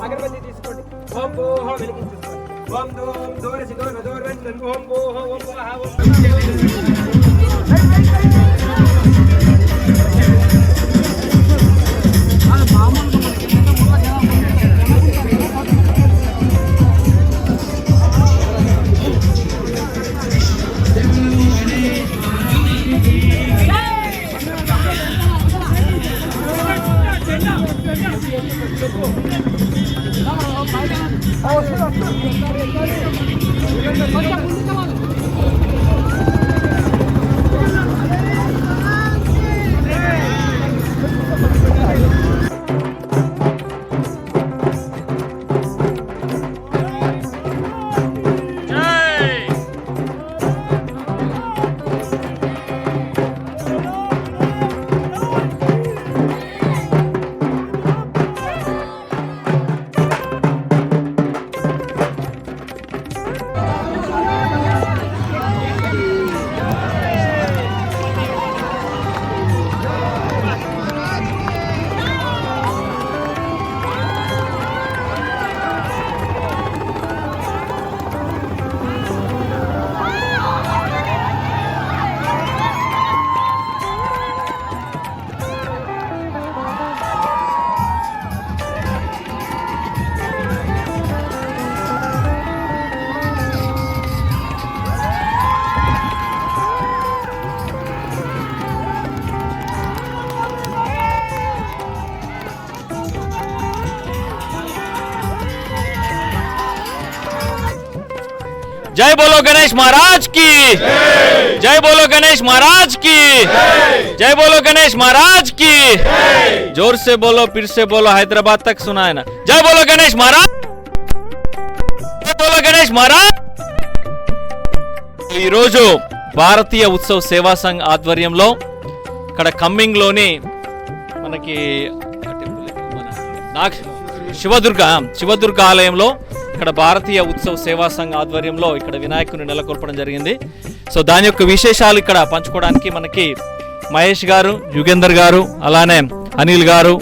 అగరబత్తి తీసుకోండి. ఓం భూః వెలిగించుకోండి. ఓం దూం దూరసి దూర దూరవంతం ఓం భూః ఓం భువః ఓం जय बोलो गणेश महाराज की जय बोलो गणेश महाराज की जय बोलो गणेश महाराज की जोर से बोलो फिर से बोलो हैदराबाद तक सुना है ना जय बोलो गणेश महाराज जय बोलो गणेश महाराज ఈ రోజు భారతీయ ఉత్సవ్ సేవా సంఘ్ ఆధ్వర్యంలో ఇక్కడ కమ్మింగ్ లోని మనకి శివదుర్గ ఆలయంలో ఇక్కడ భారతీయ ఉత్సవ్ సేవా సంఘ్ ఆధ్వర్యంలో ఇక్కడ వినాయకుని నెలకొల్పడం జరిగింది. సో దాని యొక్క విశేషాలు ఇక్కడ పంచుకోవడానికి మనకి మహేష్ గారు, యుగేందర్ గారు, అలానే అనిల్ గారు,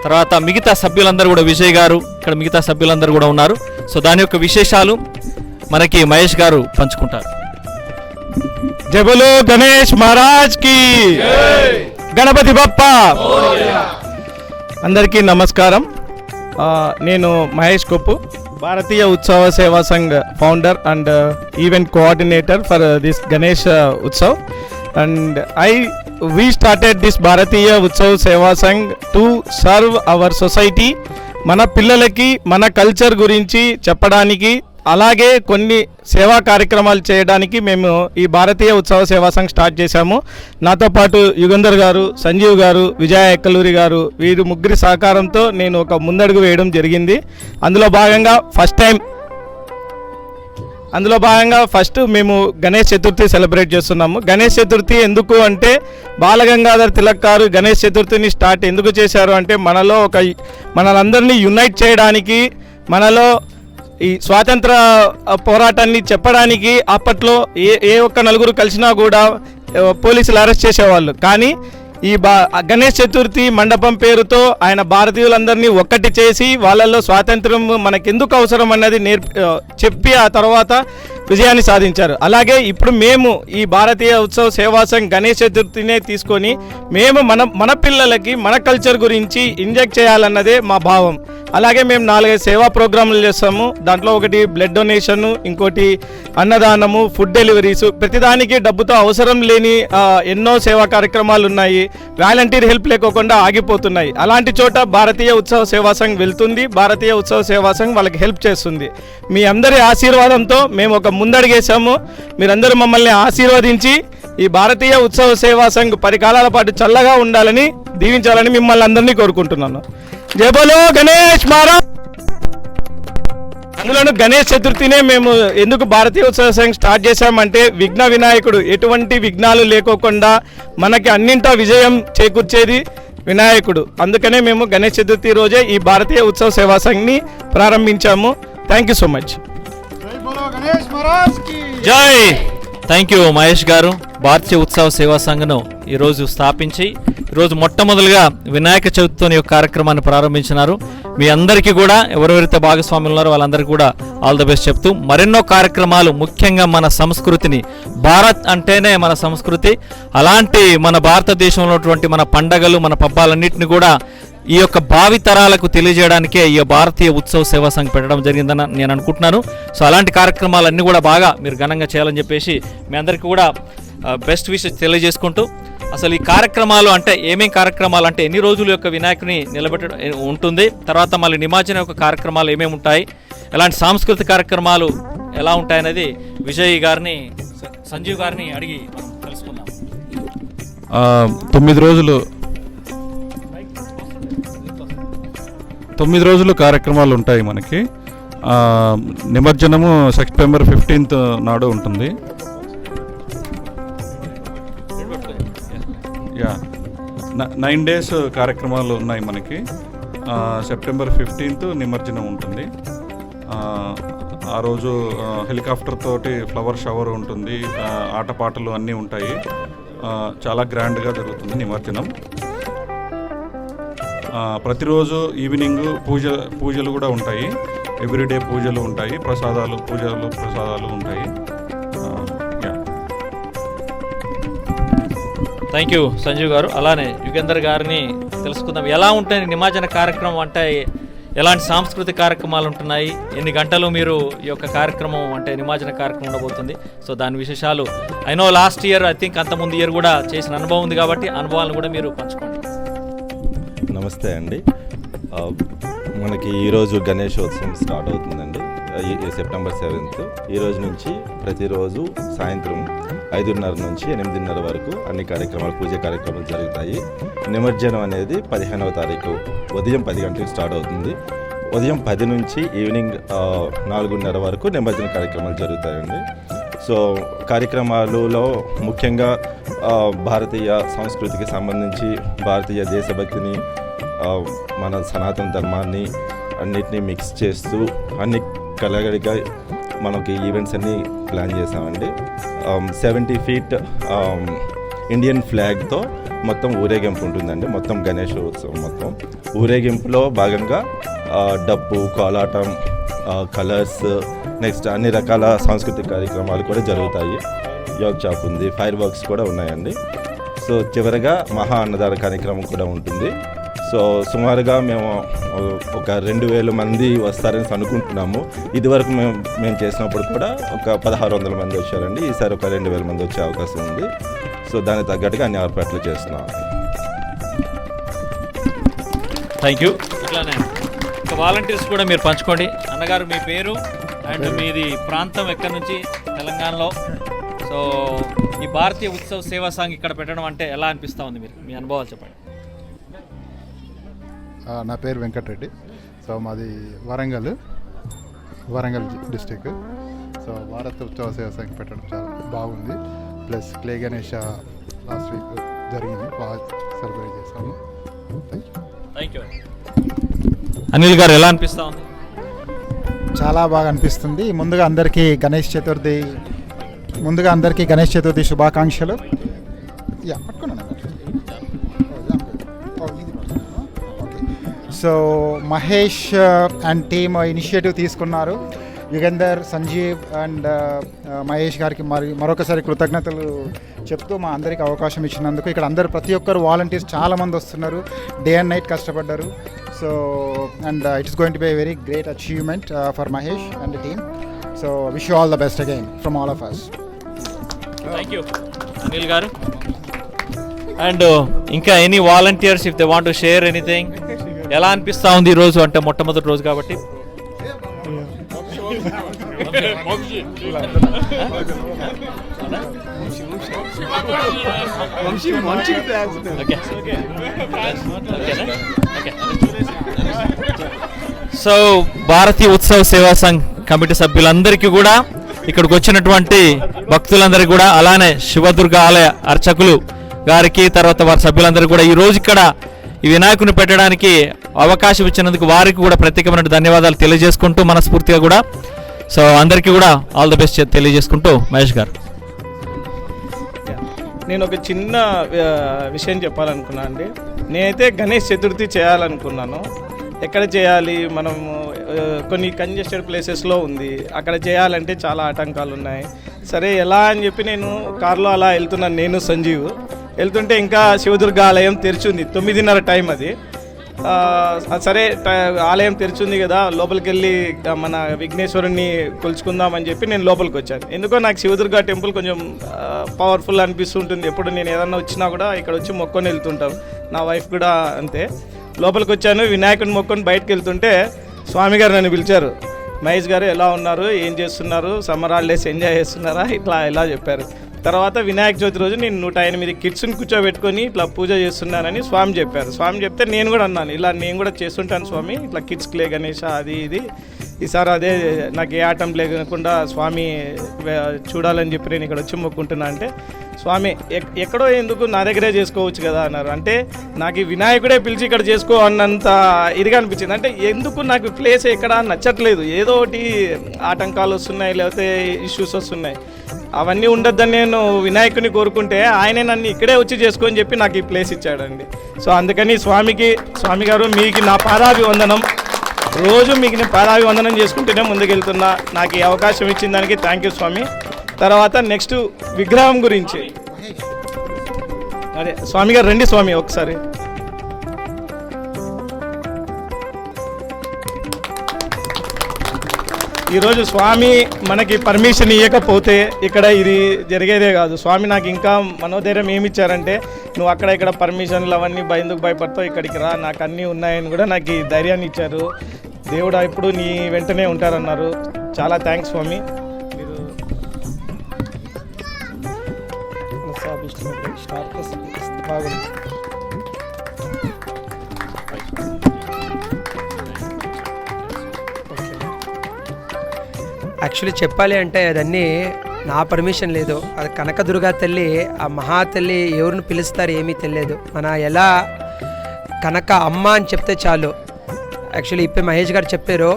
తర్వాత మిగతా సభ్యులందరూ కూడా, విజయ్ గారు, ఇక్కడ మిగతా సభ్యులందరూ కూడా ఉన్నారు. సో దాని యొక్క విశేషాలు మనకి మహేష్ గారు పంచుకుంటారు. జై బోలో గణేష్ మహారాజ్ కి గణపతి బప్ప. అందరికీ నమస్కారం. నేను మహేష్ కొప్పు, భారతీయ ఉత్సవ సేవా Sangh founder and event coordinator for this Ganesh Utsav. And we started this Bharatiya Utsav Seva Sangh to serve our society మన పిల్లలకి మన కల్చర్ గురించి చెప్పడానికి, అలాగే కొన్ని సేవా కార్యక్రమాలు చేయడానికి మేము ఈ భారతీయ ఉత్సవ సేవా సంఘ్ స్టార్ట్ చేశాము. నాతో పాటు యుగంధర్ గారు, సంజీవ్ గారు, విజయ ఎక్కలూరి గారు, వీరు ముగ్గురి సహకారంతో నేను ఒక ముందడుగు వేయడం జరిగింది. అందులో భాగంగా ఫస్ట్ మేము గణేష్ చతుర్థి సెలబ్రేట్ చేస్తున్నాము. గణేష్ చతుర్థి ఎందుకు అంటే బాలగంగాధర్ తిలక్ గారు గణేష్ చతుర్థిని స్టార్ట్ ఎందుకు చేశారు అంటే మనలందరినీ యునైట్ చేయడానికి, మనలో ఈ స్వాతంత్ర పోరాటాన్ని చెప్పడానికి. అప్పట్లో ఏ ఒక్క నలుగురు కలిసినా కూడా పోలీసులు అరెస్ట్ చేసేవాళ్ళు. కానీ ఈ గణేష్ చతుర్థి మండపం పేరుతో ఆయన భారతీయులందరినీ ఒక్కటి చేసి వాళ్ళల్లో స్వాతంత్రం మనకెందుకు అవసరం అన్నది చెప్పి ఆ తర్వాత విజయాన్ని సాధించారు. అలాగే ఇప్పుడు మేము ఈ భారతీయ ఉత్సవ సేవా సంఘ్ గణేష్ చతుర్థినే తీసుకొని మేము మన పిల్లలకి మన కల్చర్ గురించి ఇంజెక్ట్ చేయాలన్నదే మా భావం. అలాగే మేము 4-5 సేవా ప్రోగ్రాంలు చేస్తాము. దాంట్లో ఒకటి బ్లడ్ డొనేషన్, ఇంకోటి అన్నదానము, ఫుడ్ డెలివరీస్. ప్రతిదానికి డబ్బుతో అవసరం లేని ఎన్నో సేవా కార్యక్రమాలు ఉన్నాయి. వాలంటీర్ హెల్ప్ లేకోకుండా ఆగిపోతున్నాయి. అలాంటి చోట భారతీయ ఉత్సవ సేవా సంఘ్ వెళ్తుంది. భారతీయ ఉత్సవ సేవా సంఘ్ వాళ్ళకి హెల్ప్ చేస్తుంది. మీ అందరి ఆశీర్వాదంతో మేము ఒక ముందడుగేసాము. మీరందరూ మమ్మల్ని ఆశీర్వదించి ఈ భారతీయ ఉత్సవ సేవా సంఘ్ 10 కాలాల పాటు చల్లగా ఉండాలని, దీవించాలని మిమ్మల్ని అందరినీ కోరుకుంటున్నాను. జై బోలో గణేష్ మహారాజ్. అందులోనూ గణేష్ చతుర్థినే మేము ఎందుకు భారతీయ ఉత్సవ సంఘ్ స్టార్ట్ చేశామంటే విఘ్న వినాయకుడు, ఎటువంటి విఘ్నాలు లేకోకుండా మనకి అన్నింటా విజయం చేకూర్చేది వినాయకుడు. అందుకనే మేము గణేష్ చతుర్థి రోజే ఈ భారతీయ ఉత్సవ సేవా సంఘ్ని ప్రారంభించాము. Thank you so much. జై. థ్యాంక్ యూ మహేష్ గారు. భారతీయ ఉత్సవ సేవా సంఘ్ను ఈరోజు స్థాపించి ఈరోజు మొట్టమొదలుగా వినాయక చవితితో ఈ కార్యక్రమాన్ని ప్రారంభించినారు. మీ అందరికీ కూడా ఎవరెవరైతే భాగస్వాములు ఉన్నారో వాళ్ళందరికీ కూడా ఆల్ ద బెస్ట్ చెప్తూ మరెన్నో కార్యక్రమాలు, ముఖ్యంగా మన సంస్కృతిని, భారత్ అంటేనే మన సంస్కృతి, అలాంటి మన భారతదేశంలో ఉన్నటువంటి మన పండగలు, మన పబ్బాలన్నింటినీ కూడా ఈ యొక్క భావితరాలకు తెలియజేయడానికే ఈ భారతీయ ఉత్సవ సేవా సంఘ్ పెట్టడం జరిగిందని నేను అనుకుంటున్నాను. సో అలాంటి కార్యక్రమాలన్నీ కూడా బాగా మీరు ఘనంగా చేయాలని చెప్పేసి మీ అందరికీ కూడా బెస్ట్ విషెస్ తెలియజేసుకుంటూ, అసలు ఈ కార్యక్రమాలు అంటే ఏమేం కార్యక్రమాలు అంటే ఎన్ని రోజుల యొక్క వినాయకుని నిలబెట్టడం ఉంటుంది, తర్వాత మళ్ళీ నిమజ్జనం యొక్క కార్యక్రమాలు ఏమేమి ఉంటాయి, ఎలాంటి సాంస్కృతిక కార్యక్రమాలు ఎలా ఉంటాయనేది విజయ్ గారిని, సంజీవ్ గారిని అడిగి తెలుసుకుందాం. 9 రోజులు కార్యక్రమాలు ఉంటాయి మనకి. నిమజ్జనము సెప్టెంబర్ 15th నాడు ఉంటుంది. 9 days కార్యక్రమాలు ఉన్నాయి మనకి. సెప్టెంబర్ 15th నిమజ్జనం ఉంటుంది. ఆ రోజు హెలికాప్టర్ తోటి ఫ్లవర్ షవర్ ఉంటుంది, ఆటపాటలు అన్నీ ఉంటాయి. చాలా గ్రాండ్గా జరుగుతుంది నిమజ్జనం. ప్రతిరోజు ఈవినింగ్ పూజలు కూడా ఉంటాయి. ఎవ్రీడే పూజలు ఉంటాయి, ప్రసాదాలు ఉంటాయి. థ్యాంక్ యూ సంజీవ్ గారు. అలానే యుగేందర్ గారిని తెలుసుకుందాం. ఎలా ఉంటాయి నిమజ్జన కార్యక్రమం అంటే, ఎలాంటి సాంస్కృతిక కార్యక్రమాలు ఉంటున్నాయి, ఎన్ని గంటలు మీరు ఈ యొక్క కార్యక్రమం అంటే నిమజ్జన కార్యక్రమం ఉండబోతుంది, సో దాని విశేషాలు. I know last year, I think అంతకుముందు ఇయర్ కూడా చేసిన అనుభవం ఉంది కాబట్టి అనుభవాలను కూడా మీరు పంచుకోండి. నమస్తే అండి. మనకి ఈరోజు గణేశోత్సవం స్టార్ట్ అవుతుందండి, సెప్టెంబర్ 7th. ఈరోజు నుంచి ప్రతిరోజు సాయంత్రం 5:30 నుంచి 8:30 వరకు అన్ని కార్యక్రమాలు, పూజ కార్యక్రమాలు జరుగుతాయి. నిమజ్జనం అనేది 15వ తారీఖు ఉదయం 10 గంటలకు స్టార్ట్ అవుతుంది. ఉదయం 10 నుంచి ఈవినింగ్ 4:30 వరకు నిమజ్జన కార్యక్రమాలు జరుగుతాయండి. సో కార్యక్రమాలలో ముఖ్యంగా భారతీయ సంస్కృతికి సంబంధించి భారతీయ దేశభక్తిని, మన సనాతన ధర్మాన్ని అన్నిటినీ మిక్స్ చేస్తూ అన్ని కలగలిగా మనకి ఈవెంట్స్ అన్నీ ప్లాన్ చేసామండి. 70 feet ఇండియన్ ఫ్లాగ్తో మొత్తం ఊరేగింపు ఉంటుందండి. మొత్తం గణేష్ ఉత్సవం మొత్తం ఊరేగింపులో భాగంగా డప్పు, కోలాటం, కలర్స్, నెక్స్ట్ అన్ని రకాల సాంస్కృతిక కార్యక్రమాలు కూడా జరుగుతాయి. యోగ్ చాప్ ఉంది, ఫైర్ వర్క్స్ కూడా ఉన్నాయండి. సో చివరిగా మహా అన్నదాన కార్యక్రమం కూడా ఉంటుంది. సో సుమారుగా మేము ఒక 2000 మంది వస్తారని అనుకుంటున్నాము. ఇదివరకు మేము చేసినప్పుడు కూడా ఒక 1600 మంది వచ్చారండి. ఈసారి ఒక 2000 మంది వచ్చే అవకాశం ఉంది. సో దానికి తగ్గట్టుగా అన్ని ఏర్పాట్లు చేస్తున్నాం. Thank you. ఇట్లానే ఇక వాలంటీర్స్ కూడా మీరు పంచుకోండి. అన్నగారు మీ పేరు అండ్ మీది ప్రాంతం ఎక్కడి నుంచి? తెలంగాణలో. సో ఈ భారతీయ ఉత్సవ్ సేవా సంఘ్ ఇక్కడ పెట్టడం అంటే ఎలా అనిపిస్తూ ఉంది? మీరు మీ అనుభవాలు చెప్పండి. నా పేరు వెంకటరెడ్డి. సో మాది వరంగల్ డిస్టిక్. సో భారత ఉత్సవ సేవా సంఘ్ పెట్టడం చాలా బాగుంది. Plus clay Ganesha last week జరిగింది, బాగా సెలబ్రేట్ చేశాము. Thank you. అనిల్ గారు ఎలా అనిపిస్తూ ఉంది? చాలా బాగా అనిపిస్తుంది. ముందుగా అందరికీ గణేష్ చతుర్థి శుభాకాంక్షలు. So Mahesh and team initiative తీసుకున్నారు. యుగేందర్, సంజీవ్ అండ్ మహేష్ గారికి మరొకసారి కృతజ్ఞతలు చెప్తూ మా అందరికీ అవకాశం ఇచ్చినందుకు. ఇక్కడ అందరు ప్రతి ఒక్కరు వాలంటీర్స్ చాలామంది వస్తున్నారు, డే అండ్ నైట్ కష్టపడ్డారు. So and it is going to be a very great achievement for Mahesh and team. So wish you all the best again from all of us. Thank you Anil గారు. And ఇంకా any volunteers if they want to share anything? ఎలా అనిపిస్తూ ఉంది ఈరోజు? అంటే మొట్టమొదటి రోజు కాబట్టి సో భారతీయ ఉత్సవ్ సేవా సంఘ్ కమిటీ సభ్యులందరికీ కూడా, ఇక్కడికి వచ్చినటువంటి భక్తులందరికీ కూడా, అలానే శివదుర్గ ఆలయ అర్చకులు గారికి, తర్వాత వారి సభ్యులందరికీ కూడా ఈరోజు ఇక్కడ ఈ వినాయకుని పెట్టడానికి అవకాశం ఇచ్చినందుకు వారికి కూడా ప్రత్యేకమైన ధన్యవాదాలు తెలియజేసుకుంటూ మనస్ఫూర్తిగా కూడా సో అందరికీ కూడా ఆల్ ద బెస్ట్ తెలియజేసుకుంటూ మహేష్ గారు. నేను ఒక చిన్న విషయం చెప్పాలనుకున్నాను అండి. నేనైతే గణేష్ చతుర్థి చేయాలనుకున్నాను. ఎక్కడ చేయాలి? మనం కొన్ని కంజెస్టెడ్ ప్లేసెస్లో ఉంది, అక్కడ చేయాలంటే చాలా ఆటంకాలు ఉన్నాయి. సరే ఎలా అని చెప్పి నేను కార్లో అలా వెళ్తున్నాను, నేను సంజీవ్ వెళ్తుంటే ఇంకా శివదుర్గ ఆలయం తెరిచింది. 9:30 టైం అది. సరే ఆలయం తెరిచింది కదా, లోపలికి వెళ్ళి మన విఘ్నేశ్వరుని కొలుచుకుందామని చెప్పి నేను లోపలికి వచ్చాను. ఎందుకో నాకు శివదుర్గ టెంపుల్ కొంచెం పవర్ఫుల్ అనిపిస్తుంటుంది. ఎప్పుడు నేను ఏదన్నా వచ్చినా కూడా ఇక్కడ వచ్చి మొక్కొని వెళ్తుంటాను. నా వైఫ్ కూడా అంతే. లోపలికి వచ్చాను, వినాయకుని మొక్కొని బయటకు వెళ్తుంటే స్వామి గారు నన్ను పిలిచారు. మహేష్ గారు ఎలా ఉన్నారు, ఏం చేస్తున్నారు, సమ్మర్ హాలిడేస్ ఎంజాయ్ చేస్తున్నారా, ఇట్లా ఇలా చెప్పారు. తర్వాత వినాయక చవితి రోజు నేను 108 కిడ్స్ని కూర్చోబెట్టుకొని ఇట్లా పూజ చేస్తున్నానని స్వామి చెప్పారు. స్వామి చెప్తే నేను కూడా అన్నాను, ఇలా నేను కూడా చేస్తుంటాను స్వామి, ఇట్లా కిడ్స్ క్లే గణేష అది ఇది. ఈసారి అదే నాకు ఏ ఆటం లేకుండా స్వామి చూడాలని చెప్పి నేను ఇక్కడ వచ్చి మొక్కుంటున్నా అంటే, స్వామి ఎక్కడో ఎందుకు నా దగ్గరే చేసుకోవచ్చు కదా అన్నారు. అంటే నాకు ఈ వినాయకుడే పిలిచి ఇక్కడ చేసుకో అన్నంత ఇదిగా అనిపించింది. అంటే ఎందుకు నాకు ప్లేస్ ఎక్కడ నచ్చట్లేదు, ఏదో ఒకటి ఆటంకాలు వస్తున్నాయి, లేకపోతే ఇష్యూస్ వస్తున్నాయి. అవన్నీ ఉండొద్దని నేను వినాయకుని కోరుకుంటే ఆయనే నన్ను ఇక్కడే వచ్చి చేసుకొని చెప్పి నాకు ఈ ప్లేస్ ఇచ్చాడండి. సో అందుకని స్వామి గారు మీకు నా పాదాభివందనం. రోజు మీకు నేను పాదాభివందనం చేసుకుంటూనే ముందుకెళ్తున్నా. నాకు ఈ అవకాశం ఇచ్చిన దానికి థ్యాంక్ యూ స్వామి. తర్వాత నెక్స్ట్ విగ్రహం గురించి అదే స్వామి గారు రండి స్వామి ఒకసారి. ఈరోజు స్వామి మనకి పర్మిషన్ ఇవ్వకపోతే ఇక్కడ ఇది జరిగేదే కాదు. స్వామి నాకు ఇంకా మనోధైర్యం ఏమి ఇచ్చారంటే, నువ్వు అక్కడ ఇక్కడ పర్మిషన్లు అవన్నీ ఎందుకు భయపడతావు, ఇక్కడికి రా, నాకు అన్నీ ఉన్నాయని కూడా నాకు ఈ ధైర్యాన్ని ఇచ్చారు. దేవుడు ఎప్పుడు నీ వెంటనే ఉంటారన్నారు. చాలా థ్యాంక్స్ స్వామి. మీరు బాగుంది. యాక్చువల్లీ చెప్పాలి అంటే అదన్నీ నా పర్మిషన్ లేదు. అది కనకదుర్గా తల్లి, ఆ మహాతల్లి ఎవరిని పిలుస్తారు ఏమీ తెలియదు. మన ఎలా కనక అమ్మ అని చెప్తే చాలు. యాక్చువల్లీ ఇప్పుడు మహేష్ గారు చెప్పారు,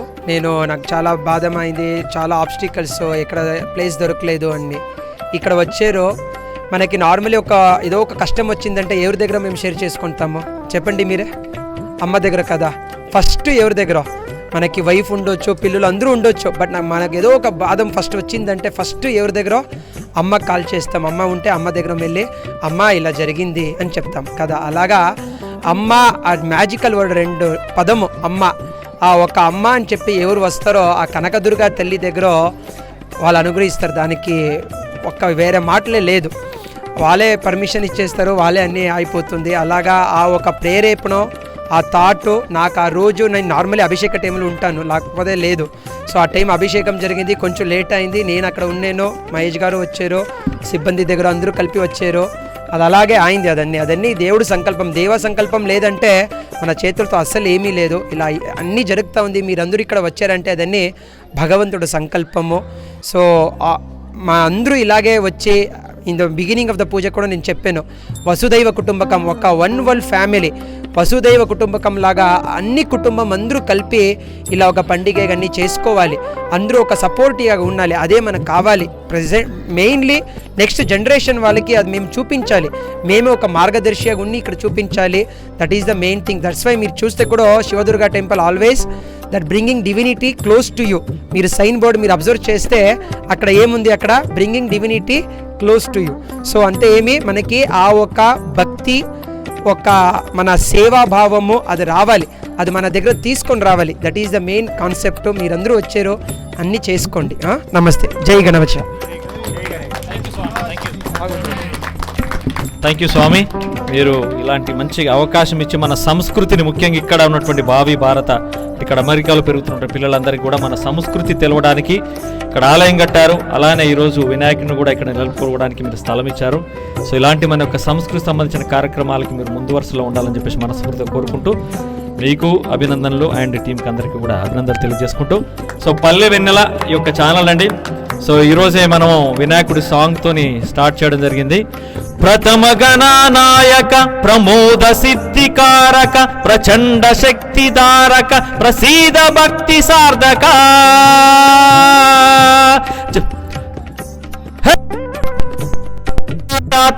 నాకు చాలా బాధమైంది, చాలా ఆబ్స్టికల్స్, ఇక్కడ ప్లేస్ దొరకలేదు అని. ఇక్కడ వచ్చారు. మనకి నార్మల్లీ ఏదో ఒక కష్టం వచ్చిందంటే ఎవరి దగ్గర మేము షేర్ చేసుకుంటాము చెప్పండి మీరే? అమ్మ దగ్గర కదా ఫస్ట్. ఎవరి దగ్గర? మనకి వైఫ్ ఉండొచ్చు, పిల్లలు అందరూ ఉండొచ్చు, బట్ మనకు ఏదో ఒక బాధం ఫస్ట్ వచ్చిందంటే ఫస్ట్ ఎవరి దగ్గర? అమ్మ కాల్ చేస్తాం. అమ్మ ఉంటే అమ్మ దగ్గర వెళ్ళి అమ్మ ఇలా జరిగింది అని చెప్తాం కదా. అలాగా అమ్మ, ఆ మ్యాజికల్ వర్డ్ 2 పదము అమ్మ. ఆ ఒక అమ్మ అని చెప్పి ఎవరు వస్తారో ఆ కనకదుర్గా తల్లి దగ్గర వాళ్ళు అనుగ్రహిస్తారు. దానికి వేరే మాటలే లేదు. వాళ్ళే పర్మిషన్ ఇచ్చేస్తారు, వాళ్ళే అన్నీ అయిపోతుంది. అలాగా ఆ ఒక ప్రేరేపణ ఆ థాట్ నాకు ఆ రోజు నేను నార్మల్లీ అభిషేక టైంలో ఉంటాను, లేకపోతే లేదు. సో ఆ టైం అభిషేకం జరిగింది, కొంచెం లేట్ అయింది. నేను అక్కడ ఉన్నాను, మహేష్ గారు వచ్చారు, సిబ్బంది దగ్గర అందరూ కలిపి వచ్చారు. అది అలాగే అయింది. అదన్నీ దేవుడు సంకల్పం. దేవ సంకల్పం లేదంటే మన చేతులతో అస్సలు ఏమీ లేదు. ఇలా అన్నీ జరుగుతూ ఉంది. మీరందరూ ఇక్కడ వచ్చారంటే అదన్నీ భగవంతుడు సంకల్పము. సో మా అందరూ ఇలాగే వచ్చి in the beginning of the puja కూడా నేను చెప్పాను, వసుదైవ కుటుంబకం, ఒక వన్ వరల్డ్ ఫ్యామిలీ, వసుదైవ కుటుంబకం లాగా అన్ని కుటుంబం అందరూ కలిపి ఇలా ఒక పండుగ అన్నీ చేసుకోవాలి, అందరూ ఒక సపోర్టివ్గా ఉండాలి. అదే మనకు కావాలి. ప్రెసెంట్ మెయిన్లీ నెక్స్ట్ జనరేషన్ వాళ్ళకి అది మేము చూపించాలి, మేమే ఒక మార్గదర్శిగా ఉండి ఇక్కడ చూపించాలి. That is the main thing. That's why మీరు చూస్తే కూడా Shivadurga temple always that bringing divinity close to you. మీరు సైన్ బోర్డు మీరు అబ్జర్వ్ చేస్తే అక్కడ ఏముంది, అక్కడ bringing divinity close to you. So అంటే ఏమి మనకి ఆ ఒక భక్తి, ఒక మన సేవాభావము అది రావాలి, అది మన దగ్గర తీసుకొని రావాలి. That is the main concept. మీరందరూ వచ్చారు, అన్నీ చేసుకోండి. నమస్తే. జై గణపతి. థ్యాంక్ యూ స్వామి. మీరు ఇలాంటి మంచి అవకాశం ఇచ్చి మన సంస్కృతిని, ముఖ్యంగా ఇక్కడ ఉన్నటువంటి భావి భారత, ఇక్కడ అమెరికాలో పెరుగుతున్న పిల్లలందరికీ కూడా మన సంస్కృతి తెలవడానికి ఇక్కడ ఆలయం కట్టారు. అలానే ఈరోజు వినాయకుడిని కూడా ఇక్కడ నెలకొల్పడానికి మీరు స్థలం ఇచ్చారు. సో ఇలాంటి మన యొక్క సంస్కృతి సంబంధించిన కార్యక్రమాలకి మీరు ముందు వరుసలో ఉండాలని చెప్పేసి మనస్ఫూర్తిగా కోరుకుంటూ మీకు అభినందనలు అండ్ టీంకి అందరికీ కూడా అభినందనలు తెలియజేసుకుంటూ, సో పల్లె వెన్నెల ఈ యొక్క ఛానల్ అండి. సో ఈరోజే మనం వినాయకుడి సాంగ్తోని స్టార్ట్ చేయడం జరిగింది. ప్రథమ గణనాయక ప్రమోద సిద్ధికారక ప్రచండ శక్తిదారక ప్రసీద భక్తి సార్థక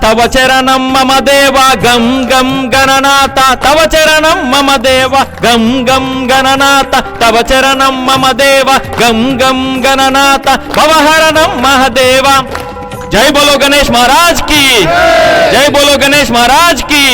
తవ చరణం మమ దేవ గం గం గణనాథ, తవ చరణం మమ దేవ గం గం గణనాథ, తవ చరణం మమ దేవ గం గం గణనాథ, భవహరణం మహదేవ. జై బోలో గణేష్ महाराज की, जय बोलो गणेश महाराज की.